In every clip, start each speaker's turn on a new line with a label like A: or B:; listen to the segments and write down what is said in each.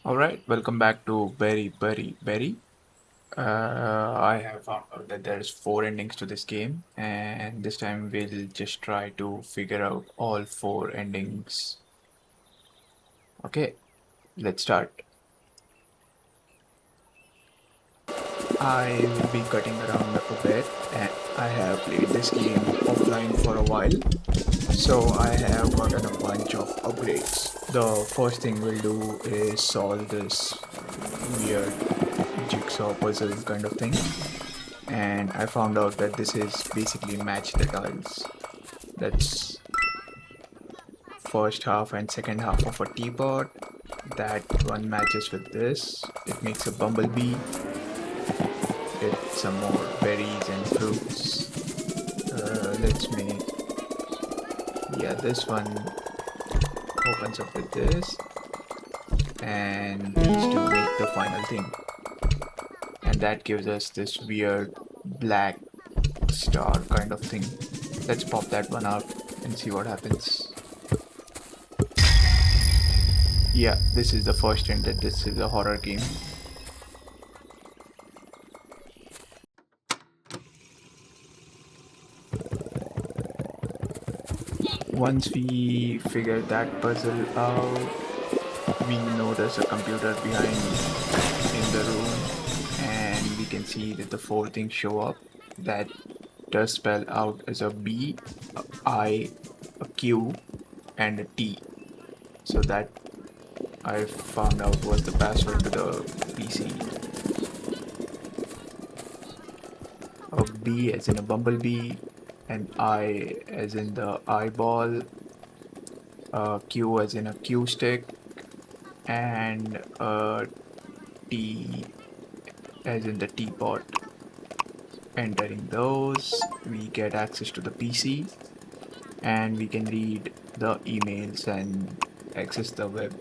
A: Alright, welcome back to Berry. I have found out that there's four endings to this game, and this time we'll just try to figure out all four endings. Okay, let's start. I will be cutting around a bit, and I have played this game offline for a while, so I have gotten a bunch of upgrades. The first thing we'll do is solve this weird jigsaw puzzle kind of thing. And I found out that this is basically match the tiles. That's first half and second half of a teapot. That one matches with this. It makes a bumblebee. Get some more berries and fruits. Let's make, yeah, this one opens up with this. And these two make the final thing. And that gives us this weird black star kind of thing. Let's pop that one out and see what happens. Yeah, this is the first hint that this is a horror game. Once we figure that puzzle out, we know there's a computer behind in the room, and we can see that the four things show up. That does spell out as a B, a I, a Q, and a T. So that I found out was the password to the PC. A B as in a bumblebee, an I as in the eyeball, a Q as in a Q stick, and a T as in the teapot. Entering those, we get access to the PC and we can read the emails and access the web.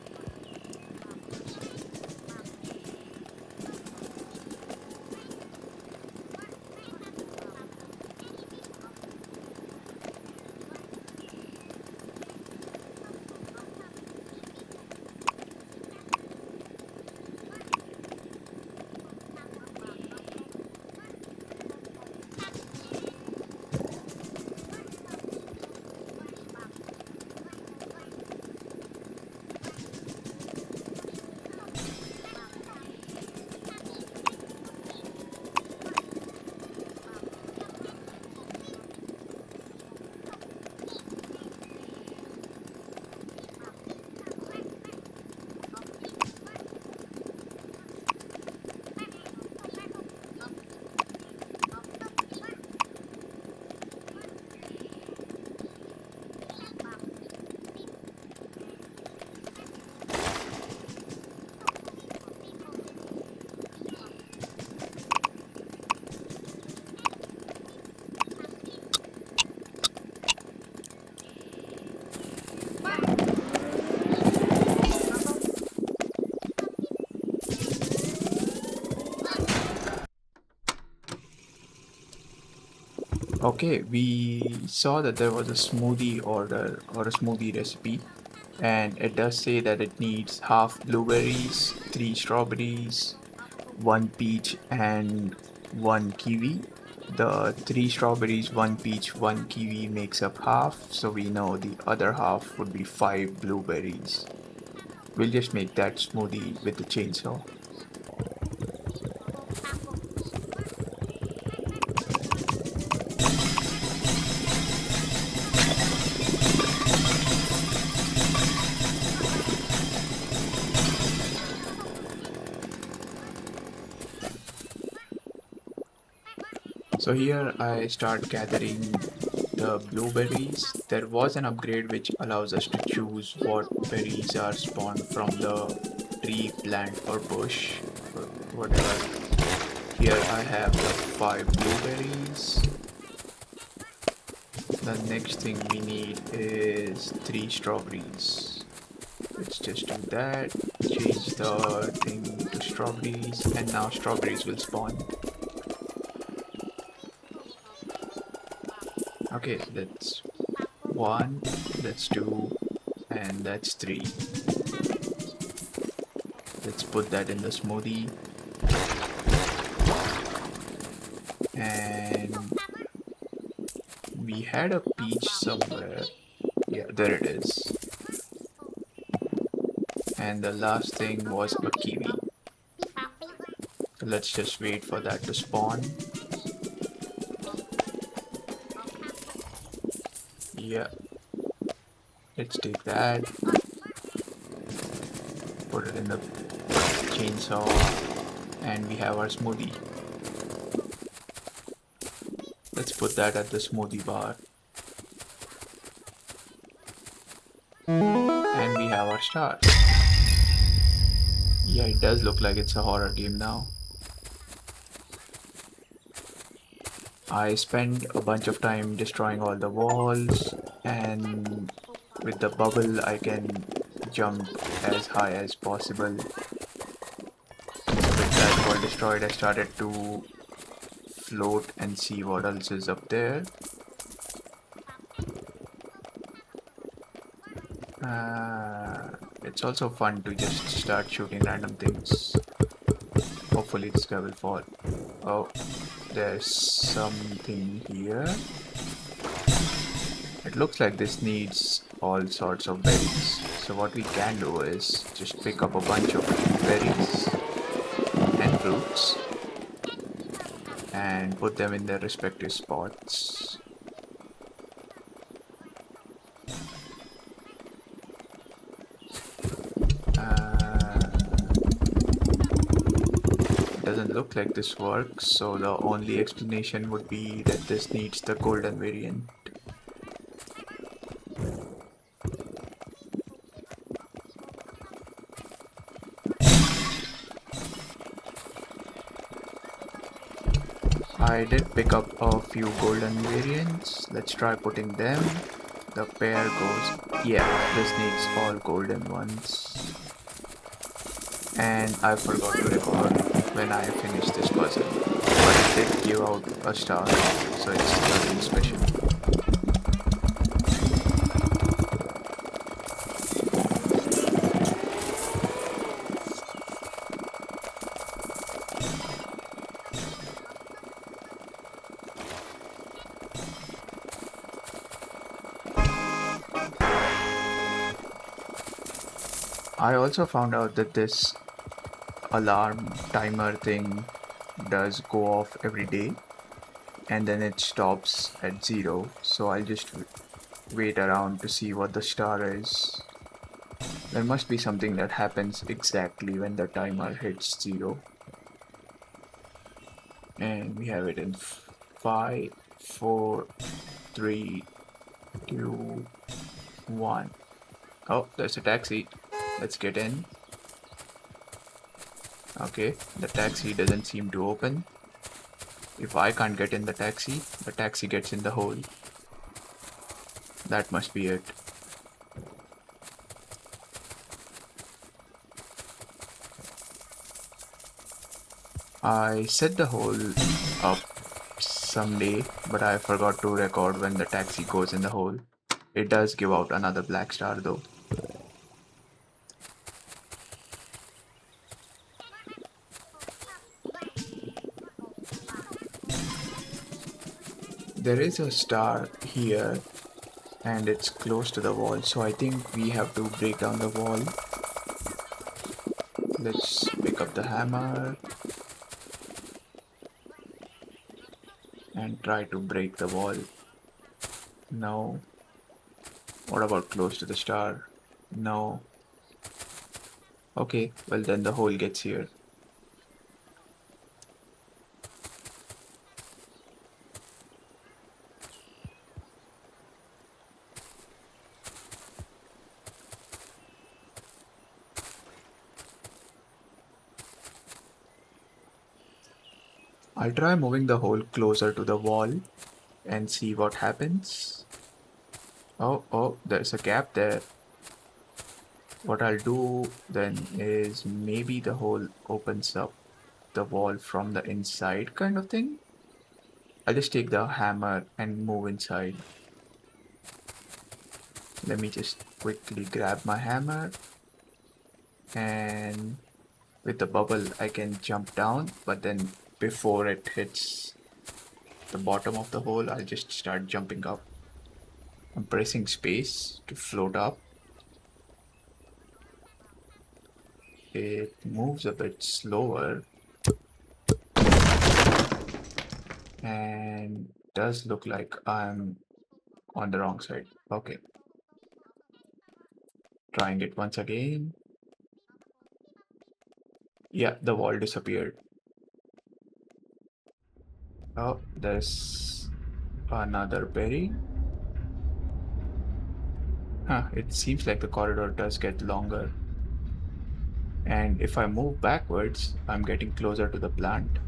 A: Okay, we saw that there was a smoothie order or a smoothie recipe, and it does say that it needs half blueberries, three strawberries, one peach, and one kiwi. The three strawberries, one peach, one kiwi makes up half, so we know the other half would be five blueberries. We'll just make that smoothie with the chainsaw. So here I start gathering the blueberries. There was an upgrade which allows us to choose what berries are spawned from the tree, plant or bush or whatever. Here I have the five blueberries. The next thing we need is three strawberries. Let's just do that. Change the thing to strawberries, and now strawberries will spawn. Okay, so that's one, that's two, and that's three. Let's put that in the smoothie. And we had a peach somewhere. Yeah, there it is. And the last thing was a kiwi. So let's just wait for that to spawn. Yeah, let's take that, put it in the chainsaw, and we have our smoothie. Let's put that at the smoothie bar. And we have our star. Yeah, it does look like it's a horror game now. I spent a bunch of time destroying all the walls, and with the bubble I can jump as high as possible. With that wall destroyed, I started to float and see what else is up there. It's also fun to just start shooting random things. Hopefully this guy will fall. Oh, there's something here. It looks like this needs all sorts of berries. So what we can do is just pick up a bunch of berries and fruits and put them in their respective spots. Doesn't look like this works, so the only explanation would be that this needs the golden variant. I did pick up a few golden variants. Let's try putting them. The pair goes, yeah, this needs all golden ones. And I forgot to record when I finished this puzzle, but it did give out a star, so it's nothing special. I also found out that this alarm timer thing does go off every day and then it stops at 0, so I'll just wait around to see what the star is. There must be something that happens exactly when the timer hits 0. And we have it in 5, 4, 3, 2, 1. Oh, there's a taxi. Let's get in. Okay, the taxi doesn't seem to open. If I can't get in the taxi gets in the hole. That must be it. I set the hole up someday, but I forgot to record when the taxi goes in the hole. It does give out another black star though. There is a star here and it's close to the wall, so I think we have to break down the wall. Let's pick up the hammer and try to break the wall. No. What about close to the star? No. Okay, well then the hole gets here. I'll try moving the hole closer to the wall and see what happens. Oh, there's a gap there. What I'll do then is maybe the hole opens up the wall from the inside kind of thing. I'll just take the hammer and move inside. Let me just quickly grab my hammer and With the bubble, I can jump down, but then before it hits the bottom of the hole, I'll just start jumping up. I'm pressing space to float up. It moves a bit slower and does look like I'm on the wrong side. Okay. Trying it once again. Yeah, the wall disappeared. Oh, there's another berry. Huh, it seems like the corridor does get longer. And if I move backwards, I'm getting closer to the plant.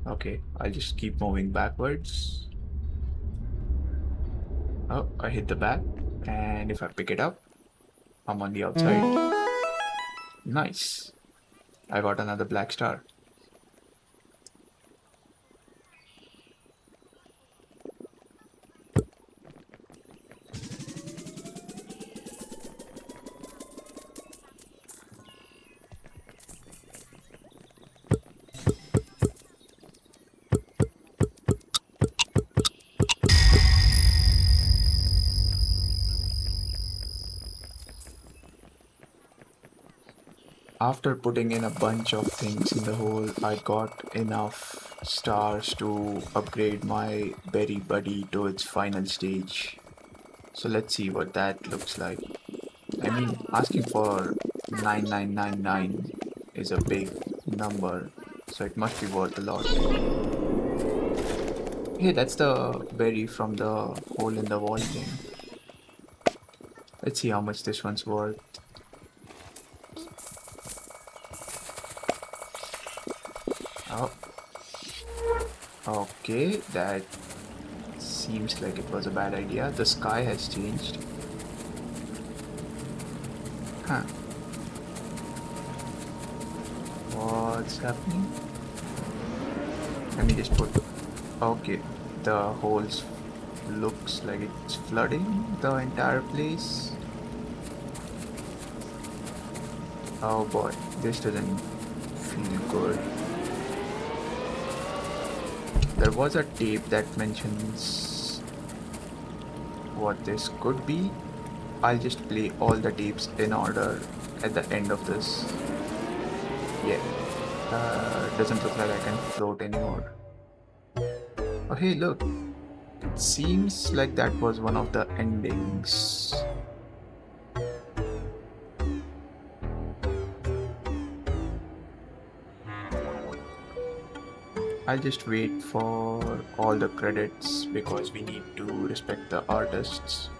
A: Okay, I'll just keep moving backwards. Oh, I hit the back. And if I pick it up, I'm on the outside. Nice. I got another black star. After putting in a bunch of things in the hole, I got enough stars to upgrade my berry buddy to its final stage. So let's see what that looks like. I mean, asking for 9999 is a big number, so it must be worth a lot. Hey, that's the berry from the hole in the wall thing. Let's see how much this one's worth. Oh, okay, that seems like it was a bad idea. The sky has changed. Huh. What's happening? Let me just put... Okay, the holes looks like it's flooding the entire place. Oh boy, this doesn't feel good. There was a tape that mentions what this could be. I'll just play all the tapes in order at the end of this. Yeah, doesn't look like I can float anymore. Oh hey, look. It seems like that was one of the endings. I'll just wait for all the credits because we need to respect the artists.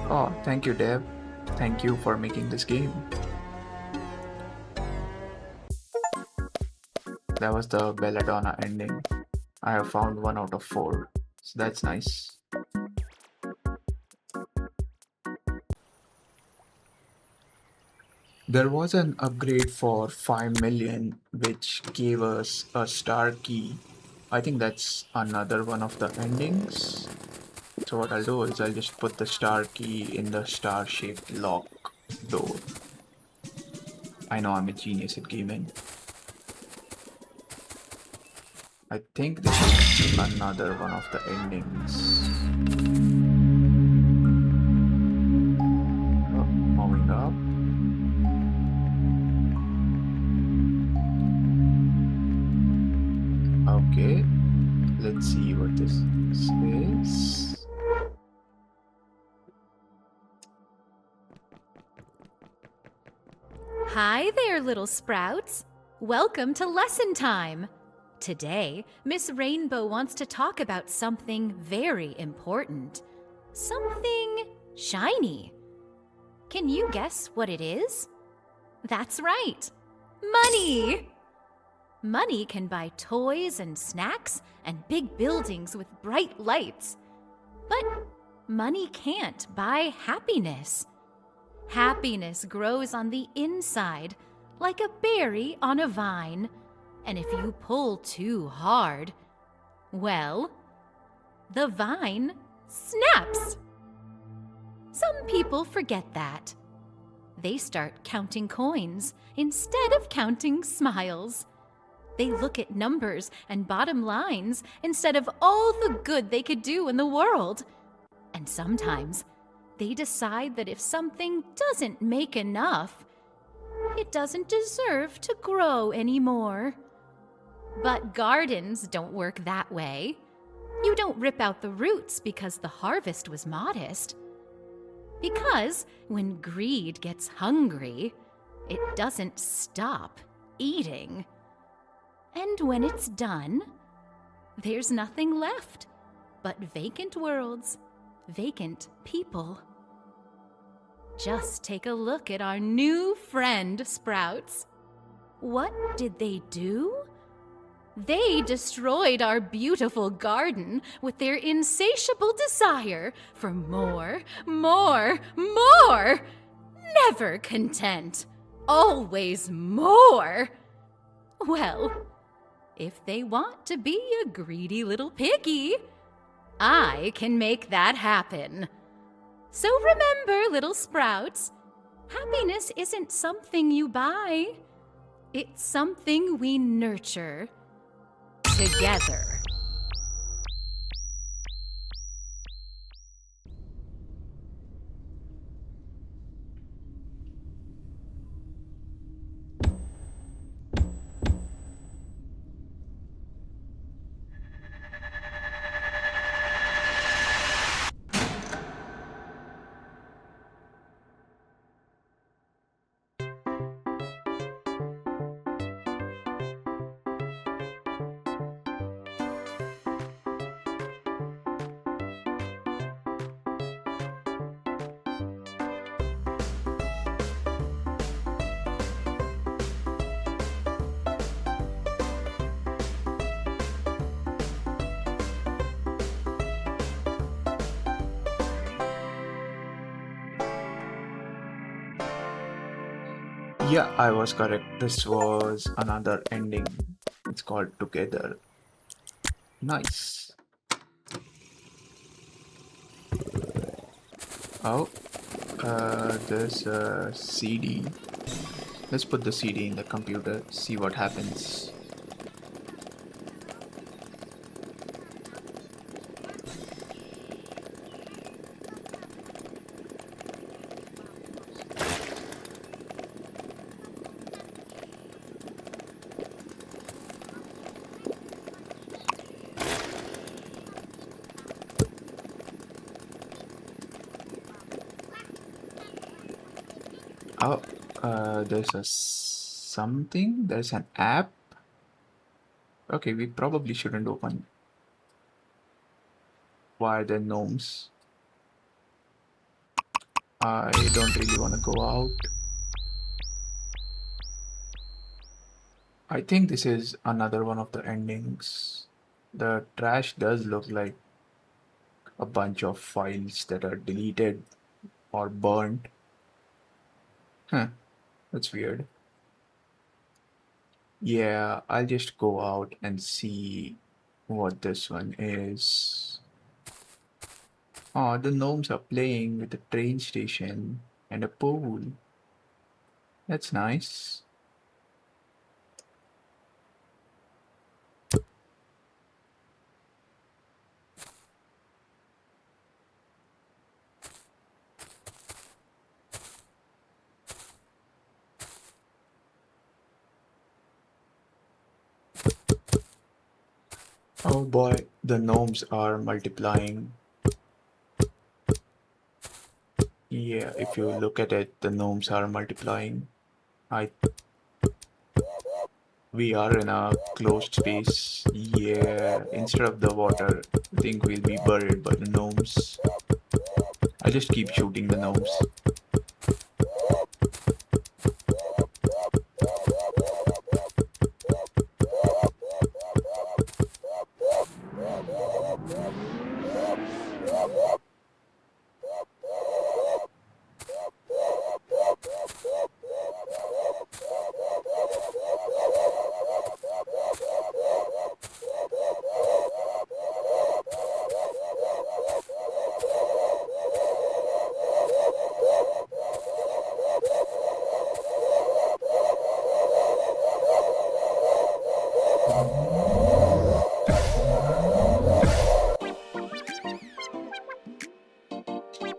A: Oh, thank you, Dev. Thank you for making this game. That was the Belladonna ending. I have found 1 out of 4, so that's nice. There was an upgrade for 5 million which gave us a star key. I think that's another one of the endings. So what I'll do is I'll just put the star key in the star-shaped lock door. I know I'm a genius at gaming. I think this is another one of the endings. Oh, moving up. Okay, let's see what this is.
B: Hi there, little sprouts. Welcome to lesson time. Today, Miss Rainbow wants to talk about something very important. Something shiny. Can you guess what it is? That's right. Money! Money can buy toys and snacks and big buildings with bright lights. But money can't buy happiness. Happiness grows on the inside, like a berry on a vine. And if you pull too hard, well, the vine snaps. Some people forget that. They start counting coins instead of counting smiles. They look at numbers and bottom lines instead of all the good they could do in the world. And sometimes they decide that if something doesn't make enough, it doesn't deserve to grow anymore. But gardens don't work that way. You don't rip out the roots because the harvest was modest. Because when greed gets hungry, it doesn't stop eating. And when it's done, there's nothing left but vacant worlds, vacant people. Just take a look at our new friend, Sprouts. What did they do? They destroyed our beautiful garden with their insatiable desire for more, more, more. Never content. Always more. Well, if they want to be a greedy little piggy, I can make that happen. So remember, little Sprouts, happiness isn't something you buy. It's something we nurture together.
A: Yeah, I was correct. This was another ending. It's called Together. Nice. Oh, there's a CD. Let's put the CD in the computer, see what happens. Oh, there's a something. There's an app. Okay, we probably shouldn't open. Why are there gnomes? I don't really want to go out. I think this is another one of the endings. The trash does look like a bunch of files that are deleted or burnt. Huh, that's weird. Yeah, I'll just go out and see what this one is. Oh, the gnomes are playing with a train station and a pool. That's nice. Oh boy, the gnomes are multiplying. Yeah, if you look at it, the gnomes are multiplying. We are in a closed space. Yeah, instead of the water, I think we'll be buried by the gnomes. I'll just keep shooting the gnomes.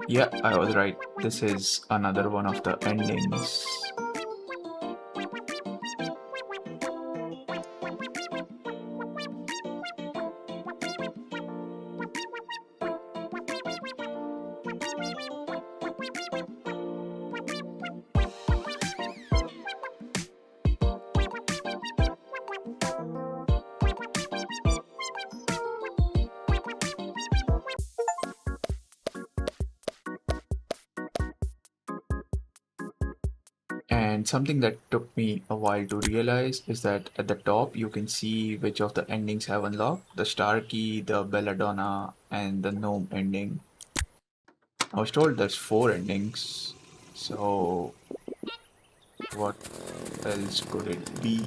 A: Yeah, I was right. This is another one of the endings. And something that took me a while to realize is that at the top you can see which of the endings have unlocked: the star key, the belladonna, and the gnome ending. I was told there's four endings, so what else could it be?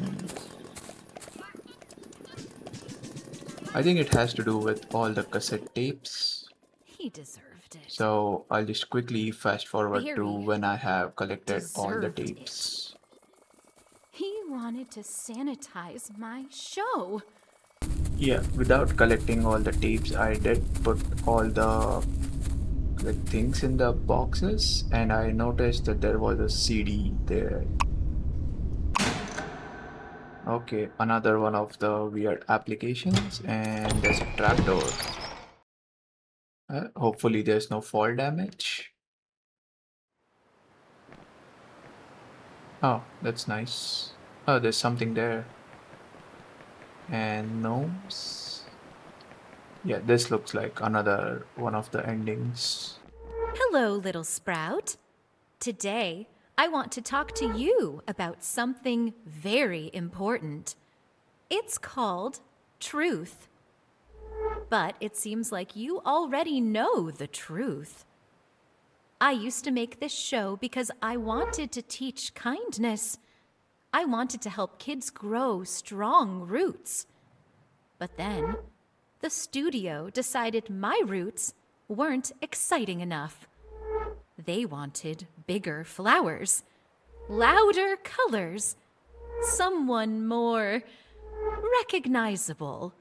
A: I think it has to do with all the cassette tapes.
B: He deserved it.
A: So I'll just quickly fast forward to
B: Barry
A: when I have collected all the
B: deserved it.
A: tapes.
B: He wanted to sanitize my show.
A: Yeah, without collecting all the tapes, I did put all the things in the boxes, and I noticed that there was a CD there. Okay, another one of the weird applications, and there's a trapdoor. Hopefully there's no fall damage. Oh, that's nice. Oh, there's something there. And gnomes. Yeah, this looks like another one of the endings.
B: Hello, little sprout. Today, I want to talk to you about something very important. It's called truth. But it seems like you already know the truth. I used to make this show because I wanted to teach kindness. I wanted to help kids grow strong roots. But then, the studio decided my roots weren't exciting enough. They wanted bigger flowers, louder colors, someone more recognizable.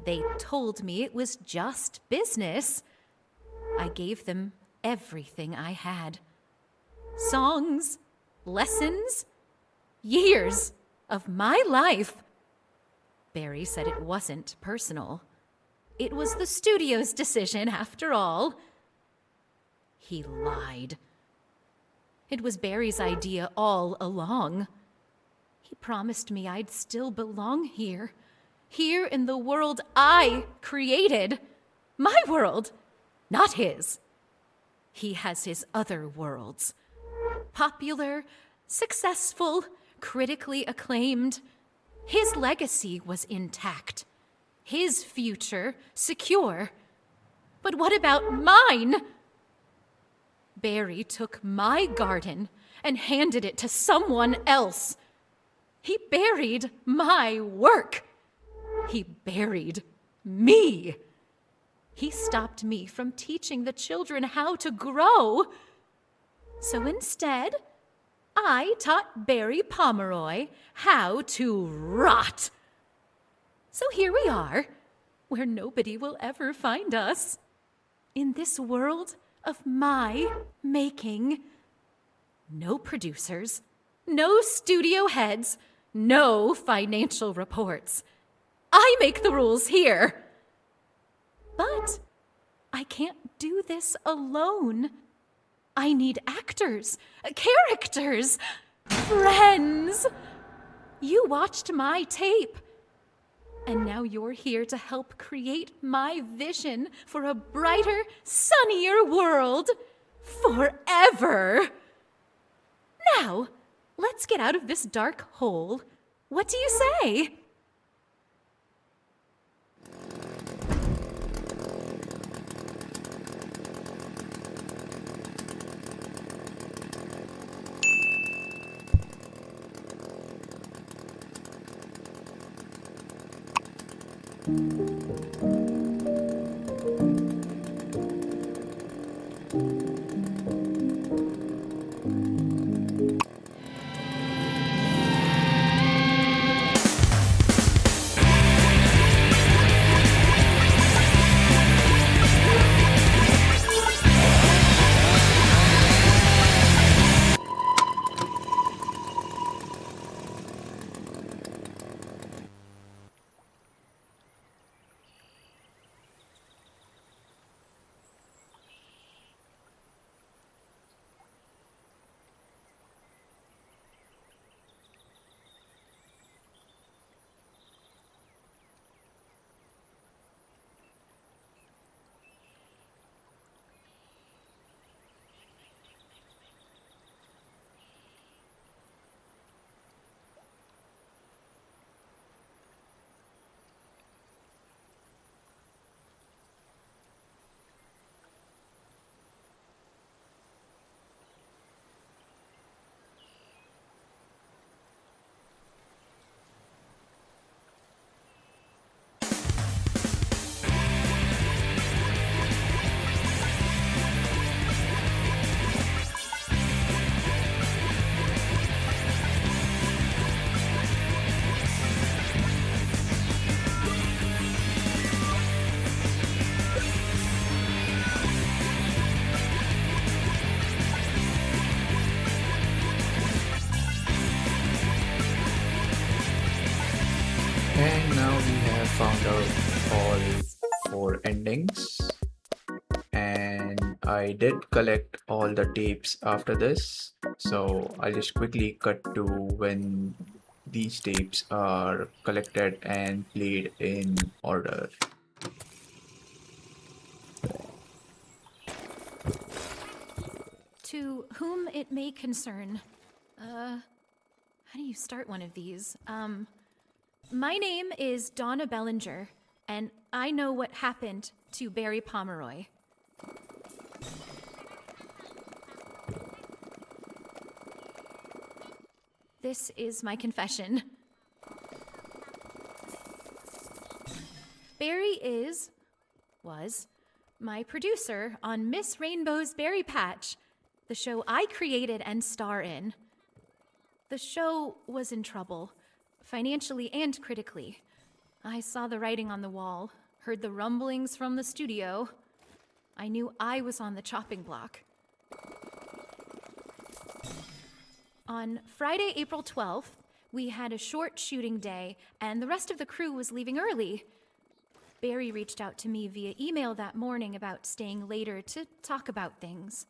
B: They told me it was just business. I gave them everything I had. Songs, lessons, years of my life. Barry said it wasn't personal. It was the studio's decision after all. He lied. It was Barry's idea all along. He promised me I'd still belong here in the world I created. My world, not his. He has his other worlds. Popular, successful, critically acclaimed. His legacy was intact. His future secure. But what about mine? Barry took my garden and handed it to someone else. He buried my work. He buried me. He stopped me from teaching the children how to grow. So instead, I taught Barry Pomeroy how to rot. So here we are, where nobody will ever find us. In this world of my making. No producers, no studio heads, no financial reports. I make the rules here. But I can't do this alone. I need actors, characters, friends. You watched my tape. And now you're here to help create my vision for a brighter, sunnier world forever. Now, let's get out of this dark hole. What do you say?
A: I did collect all the tapes after this, so I'll just quickly cut to when these tapes are collected and played in order.
B: To whom it may concern, how do you start one of these? My name is Donna Bellinger, and I know what happened to Barry Pomeroy. This is my confession. Barry was my producer on Miss Rainbow's Berry Patch, the show I created and star in. The show was in trouble, financially and critically. I saw the writing on the wall, heard the rumblings from the studio. I knew I was on the chopping block. On Friday, April 12th, we had a short shooting day, and the rest of the crew was leaving early. Barry reached out to me via email that morning about staying later to talk about things.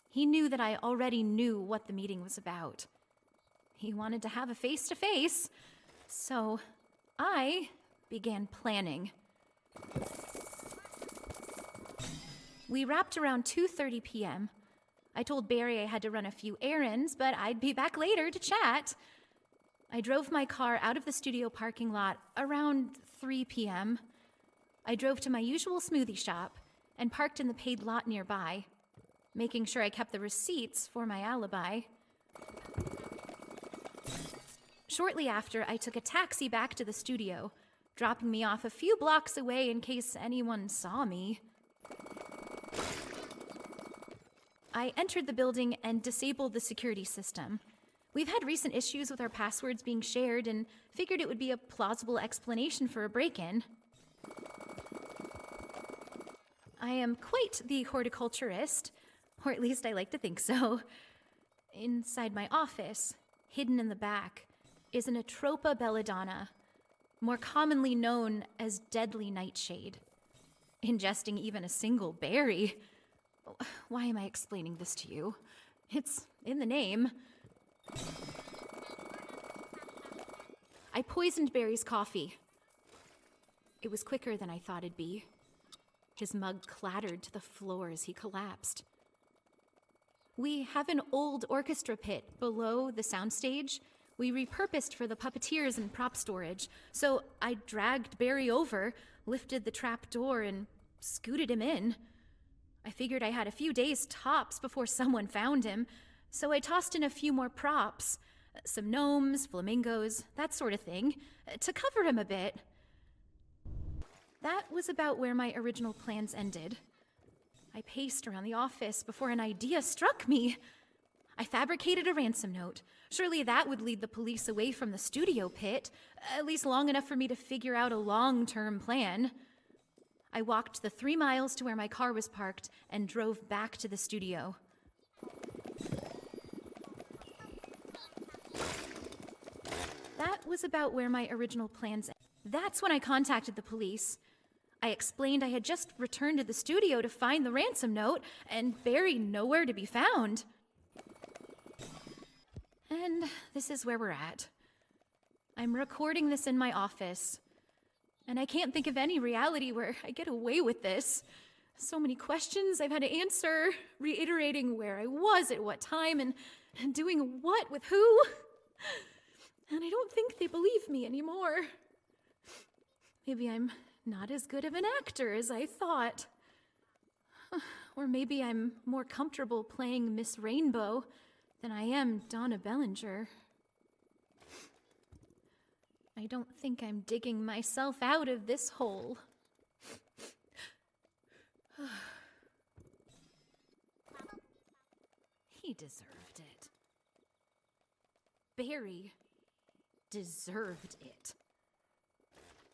B: He knew that I already knew what the meeting was about. He wanted to have a face-to-face, so I began planning. We wrapped around 2:30 p.m. I told Barry I had to run a few errands, but I'd be back later to chat. I drove my car out of the studio parking lot around 3 p.m. I drove to my usual smoothie shop and parked in the paid lot nearby, making sure I kept the receipts for my alibi. Shortly after, I took a taxi back to the studio, dropping me off a few blocks away in case anyone saw me. I entered the building and disabled the security system. We've had recent issues with our passwords being shared and figured it would be a plausible explanation for a break-in. I am quite the horticulturist, or at least I like to think so. Inside my office, hidden in the back, is an Atropa belladonna, more commonly known as deadly nightshade. Ingesting even a single berry. Why am I explaining this to you? It's in the name. I poisoned Barry's coffee. It was quicker than I thought it'd be. His mug clattered to the floor as he collapsed. We have an old orchestra pit below the soundstage we repurposed for the puppeteers and prop storage, so I dragged Barry over, lifted the trap door, and scooted him in. I figured I had a few days tops before someone found him, so I tossed in a few more props, some gnomes, flamingos, that sort of thing, to cover him a bit. That was about where my original plans ended. I paced around the office before an idea struck me. I fabricated a ransom note. Surely that would lead the police away from the studio pit, at least long enough for me to figure out a long-term plan. I walked the 3 miles to where my car was parked and drove back to the studio. That was about where my original plans ended. That's when I contacted the police. I explained I had just returned to the studio to find the ransom note, and Barry nowhere to be found. And this is where we're at. I'm recording this in my office, and I can't think of any reality where I get away with this. So many questions I've had to answer, reiterating where I was at what time, and doing what with who. And I don't think they believe me anymore. Maybe I'm not as good of an actor as I thought. Or maybe I'm more comfortable playing Miss Rainbow than I am Donna Bellinger. I don't think I'm digging myself out of this hole. He deserved it. Barry deserved it.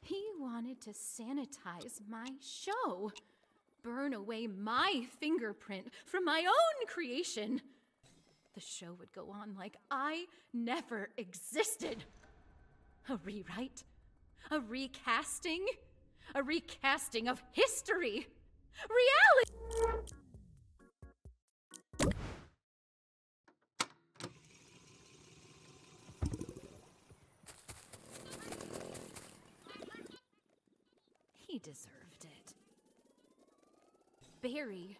B: He wanted to sanitize my show, burn away my fingerprint from my own creation. The show would go on like I never existed. A rewrite? A recasting? A recasting of history? Reality! Barry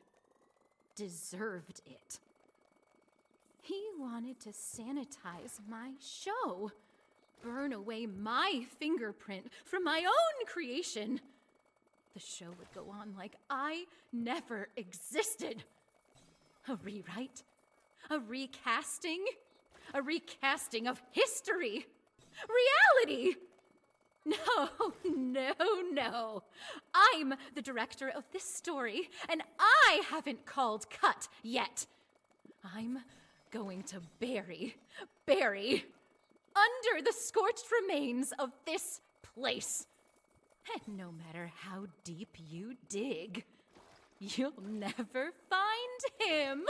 B: deserved it. He wanted to sanitize my show, burn away my fingerprint from my own creation. The show would go on like I never existed. A rewrite? A recasting? A recasting of history? Reality! No. I'm the director of this story, and I haven't called cut yet. I'm going to bury under the scorched remains of this place. And no matter how deep you dig, you'll never find him.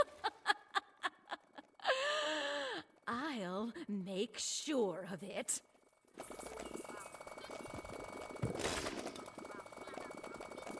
B: I'll make sure of it.